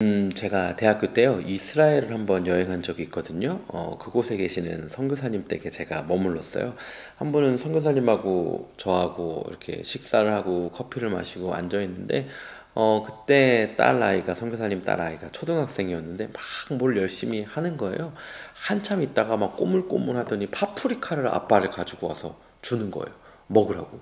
제가 대학교 때요, 이스라엘을 한번 여행한 적이 있거든요. 그곳에 계시는 선교사님 댁에 제가 머물렀어요. 한 번은 선교사님하고 저하고 이렇게 식사를 하고 커피를 마시고 앉아 있는데, 그때 딸아이가, 선교사님 딸아이가 초등학생이었는데 막 뭘 열심히 하는 거예요. 한참 있다가 막 꼬물꼬물 하더니 파프리카를 아빠를 가지고 와서 주는 거예요. 먹으라고.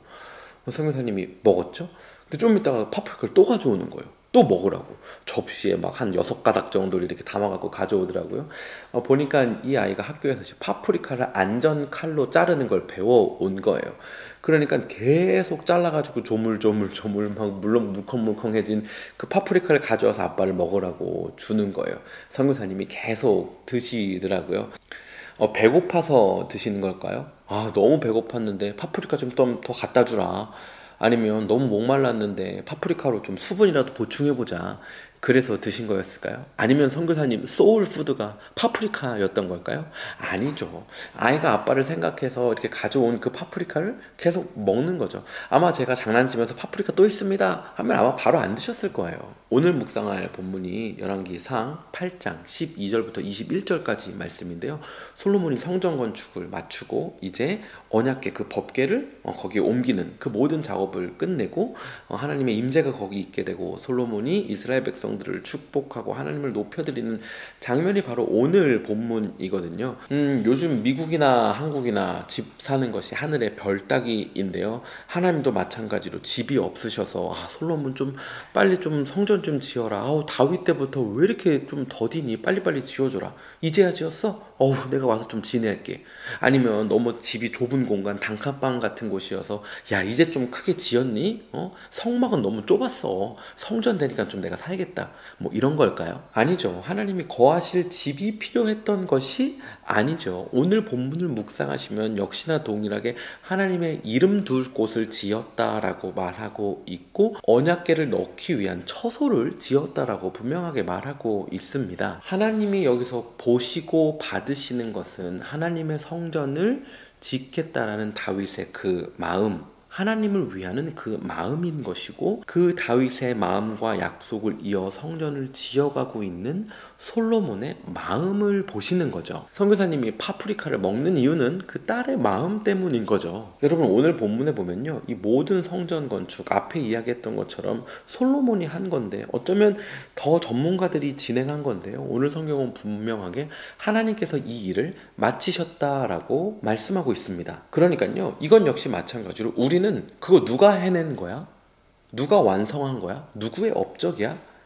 선교사님이 먹었죠? 근데 좀 있다가 파프리카를 또 가져오는 거예요. 또 먹으라고. 접시에 막 한 6가닥 정도를 이렇게 담아갖고 가져오더라고요. 보니까 이 아이가 학교에서 파프리카를 안전 칼로 자르는 걸 배워온 거예요. 그러니까 계속 잘라가지고 조물조물조물 막 물렁 물컹물컹해진 그 파프리카를 가져와서 아빠를 먹으라고 주는 거예요. 선교사님이 계속 드시더라고요. 배고파서 드시는 걸까요? 아, 너무 배고팠는데 파프리카 좀 더 갖다 주라. 아니면 너무 목말랐는데 파프리카로 좀 수분이라도 보충해보자. 그래서 드신 거였을까요? 아니면 선교사님 소울푸드가 파프리카였던 걸까요? 아니죠. 아이가 아빠를 생각해서 이렇게 가져온 그 파프리카를 계속 먹는 거죠. 아마 제가 장난치면서 파프리카 또 있습니다 하면 아마 바로 안 드셨을 거예요. 오늘 묵상할 본문이 열왕기상 8장 12절부터 21절까지 말씀인데요. 솔로몬이 성전 건축을 마치고 이제 언약궤 그 법궤를 거기에 옮기는 그 모든 작업을 끝내고 하나님의 임재가 거기 있게 되고 솔로몬이 이스라엘 백성들을 축복하고 하나님을 높여드리는 장면이 바로 오늘 본문이거든요. 요즘 미국이나 한국이나 집 사는 것이 하늘의 별 따기인데요. 하나님도 마찬가지로 집이 없으셔서 솔로몬 좀 빨리 좀 성전 좀 지어라. 다윗 때부터 왜 이렇게 좀 더디니? 빨리빨리 지어줘라. 이제야 지었어? 내가 와서 좀 지낼게. 아니면 너무 집이 좁은 공간, 단칸방 같은 곳이어서 야, 이제 좀 크게 지었니? 성막은 너무 좁았어. 성전 되니까 좀 내가 살겠다. 뭐 이런 걸까요? 아니죠. 하나님이 거하실 집이 필요했던 것이 아니죠. 오늘 본문을 묵상하시면 역시나 동일하게 하나님의 이름 둘 곳을 지었다라고 말하고 있고 언약궤를 넣기 위한 처소를 지었다라고 분명하게 말하고 있습니다. 하나님이 여기서 보시고 받으시는 것은 하나님의 성전을 짓겠다라는 다윗의 그 마음, 하나님을 위하는 그 마음인 것이고 그 다윗의 마음과 약속을 이어 성전을 지어가고 있는 솔로몬의 마음을 보시는 거죠. 선교사님이 파프리카를 먹는 이유는 그 딸의 마음 때문인 거죠. 여러분, 오늘 본문에 보면요, 이 모든 성전 건축 앞에 이야기했던 것처럼 솔로몬이 한 건데 어쩌면 더 전문가들이 진행한 건데요, 오늘 성경은 분명하게 하나님께서 이 일을 마치셨다라고 말씀하고 있습니다. 그러니까요, 이건 역시 마찬가지로 우리는 그거 누가 해낸 거야? 누가 완성한 거야? 누구의 업적이야?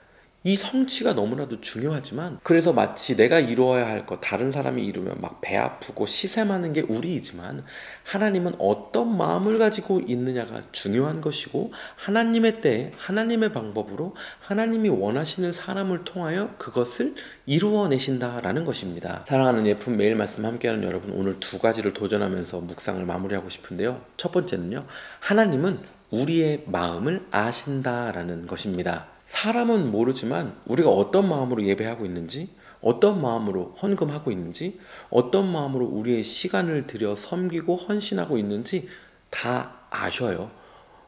이 성취가 너무나도 중요하지만, 그래서 마치 내가 이루어야 할 것 다른 사람이 이루면 막 배 아프고 시샘하는 게 우리이지만, 하나님은 어떤 마음을 가지고 있느냐가 중요한 것이고, 하나님의 때에 하나님의 방법으로 하나님이 원하시는 사람을 통하여 그것을 이루어내신다라는 것입니다. 사랑하는 예쁜 매일 말씀 함께하는 여러분, 오늘 두 가지를 도전하면서 묵상을 마무리하고 싶은데요. 첫 번째는요, 하나님은 우리의 마음을 아신다라는 것입니다. 사람은 모르지만 우리가 어떤 마음으로 예배하고 있는지, 어떤 마음으로 헌금하고 있는지, 어떤 마음으로 우리의 시간을 들여 섬기고 헌신하고 있는지 다 아셔요.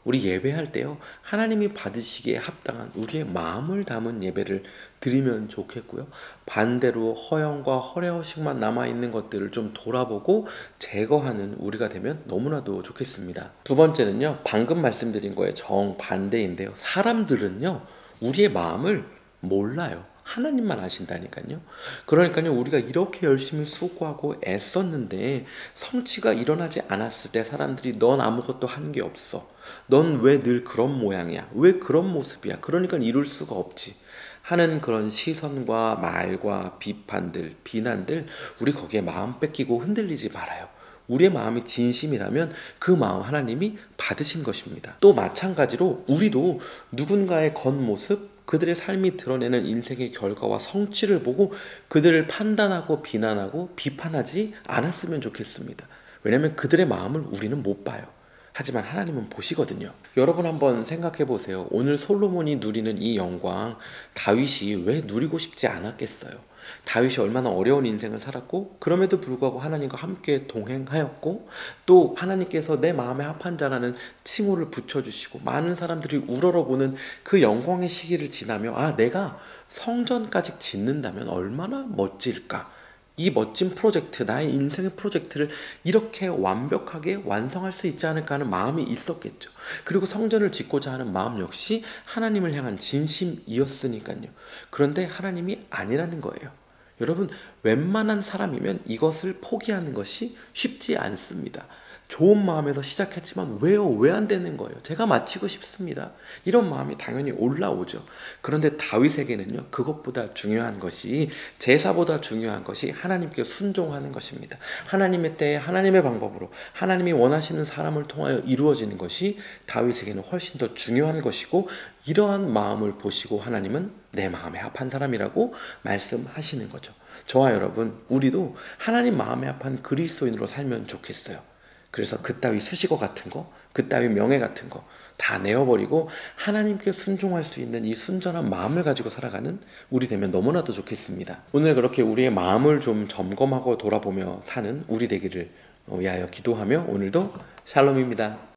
우리 예배할 때요, 하나님이 받으시기에 합당한 우리의 마음을 담은 예배를 드리면 좋겠고요. 반대로 허영과 허례허식만 남아있는 것들을 좀 돌아보고 제거하는 우리가 되면 너무나도 좋겠습니다. 두 번째는요, 방금 말씀드린 거에 정반대인데요. 사람들은요, 우리의 마음을 몰라요. 하나님만 아신다니까요. 그러니까요, 우리가 이렇게 열심히 수고하고 애썼는데 성취가 일어나지 않았을 때 사람들이 넌 아무것도 한 게 없어. 넌 왜 늘 그런 모양이야? 왜 그런 모습이야? 그러니까 이룰 수가 없지. 하는 그런 시선과 말과 비판들, 비난들, 우리 거기에 마음 뺏기고 흔들리지 말아요. 우리의 마음이 진심이라면 그 마음 하나님이 받으신 것입니다. 또 마찬가지로 우리도 누군가의 겉모습, 그들의 삶이 드러내는 인생의 결과와 성취를 보고 그들을 판단하고 비난하고 비판하지 않았으면 좋겠습니다. 왜냐하면 그들의 마음을 우리는 못 봐요. 하지만 하나님은 보시거든요. 여러분 한번 생각해 보세요. 오늘 솔로몬이 누리는 이 영광, 다윗이 왜 누리고 싶지 않았겠어요? 다윗이 얼마나 어려운 인생을 살았고, 그럼에도 불구하고 하나님과 함께 동행하였고, 또 하나님께서 내 마음에 합한 자라는 칭호를 붙여주시고, 많은 사람들이 우러러보는 그 영광의 시기를 지나며, 아, 내가 성전까지 짓는다면 얼마나 멋질까? 이 멋진 프로젝트, 나의 인생의 프로젝트를 이렇게 완벽하게 완성할 수 있지 않을까 하는 마음이 있었겠죠. 그리고 성전을 짓고자 하는 마음 역시 하나님을 향한 진심이었으니까요. 그런데 하나님이 아니라는 거예요. 여러분, 웬만한 사람이면 이것을 포기하는 것이 쉽지 않습니다. 좋은 마음에서 시작했지만 왜요? 왜 안 되는 거예요? 제가 마치고 싶습니다. 이런 마음이 당연히 올라오죠. 그런데 다윗에게는요, 그것보다 중요한 것이, 제사보다 중요한 것이 하나님께 순종하는 것입니다. 하나님의 때에 하나님의 방법으로 하나님이 원하시는 사람을 통하여 이루어지는 것이 다윗에게는 훨씬 더 중요한 것이고, 이러한 마음을 보시고 하나님은 내 마음에 합한 사람이라고 말씀하시는 거죠. 저와 여러분, 우리도 하나님 마음에 합한 그리스도인으로 살면 좋겠어요. 그래서 그따위 수식어 같은 거, 그따위 명예 같은 거 다 내어버리고 하나님께 순종할 수 있는 이 순전한 마음을 가지고 살아가는 우리 되면 너무나도 좋겠습니다. 오늘 그렇게 우리의 마음을 좀 점검하고 돌아보며 사는 우리 되기를 위하여 기도하며 오늘도 샬롬입니다.